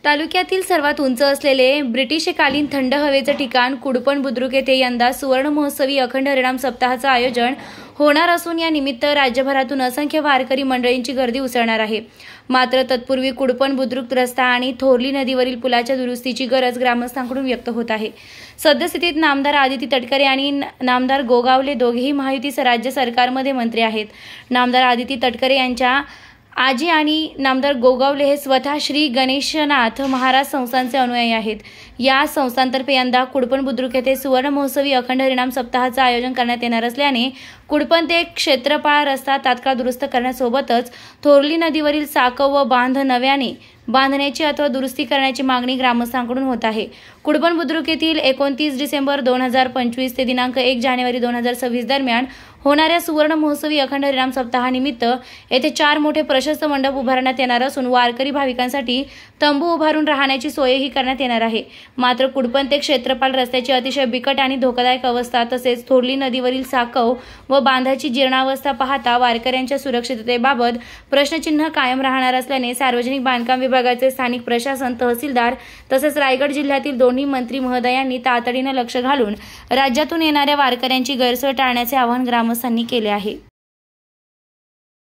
तालुक्यातील सर्वात उंच असलेले ब्रिटिशकालीन थंड हवेचं ठिकाण कुडपण बुद्रुक येथे यंदा सुवर्ण महोत्सवी अखंड हरिनाम सप्ताहाचं आयोजन होणार असून या निमित्त राज्यभरातून असंख्य वारकरी मंडळींची गर्दी उसळणार आहे। मात्र तत्पूर्वी कुडपण बुद्रुक रस्ता आणि थोरली नदीवरील पुलाच्या दुरुस्तीची गरज ग्रामस्थांकडून व्यक्त होत आहे। सद्यस्थितीत नामदार आदिती तटकरे आणि नामदार गोगावले दोघेही महायुती राज्य सरकारमध्ये मंत्री आहेत। नामदार आदिती तटकरे यांच्या आजी आणि नामदार गोगावले हे स्वतः श्री गणेशनाथ महाराज संस्थानचे अनुयायी आहेत। या संस्थांतर्फे यंदा कुडपण बुद्रुक येथे सुवर्ण महोत्सवी अखंड हरिनाम सप्ताहाचं आयोजन करण्यात येणार असल्याने कुडपण ते क्षेत्रपाळ रस्ता तात्काळ दुरुस्त करण्यासोबतच थोरली नदीवरील साकव व बांध नव्याने बांधण्याची अथवा दुरुस्ती करण्याची मागणी ग्रामस्थांकडून होत आहे। कुडपण बुद्रुक येथील 29 डिसेंबर 2025 ते दिनांक 1 जानेवारी 2026 दरम्यान होणाऱ्या सुवर्ण महोत्सवी अखंड हरिनाम सप्ताहानिमित्त येथे 4 मोठे प्रशस्त मंडप उभारण्यात येणार असून वारकरी भाविकांसाठी तंबू उभारून राहण्याची सोयही करण्यात येणार आहे। मात्र कुडपण ते क्षेत्रपाल रस्त्याची अतिशय बिकट आणि धोकादायक अवस्था तसेच थोरली नदीवरील साकव व बांधाची जीर्णावस्था पाहता वारकऱ्यांच्या सुरक्षिततेबाबत प्रश्नचिन्ह कायम राहणार असल्याने सार्वजनिक बांधकाम विभागाचे स्थानिक प्रशासन तहसीलदार तसेच रायगड जिल्ह्यातील दोन्ही मंत्री महोदयांनी तातडीने लक्ष घालून राज्यातून येणाऱ्या वारकऱ्यांची गैरसोय टाळण्याचे आवाहन ग्रामस्थांनी केले आहे।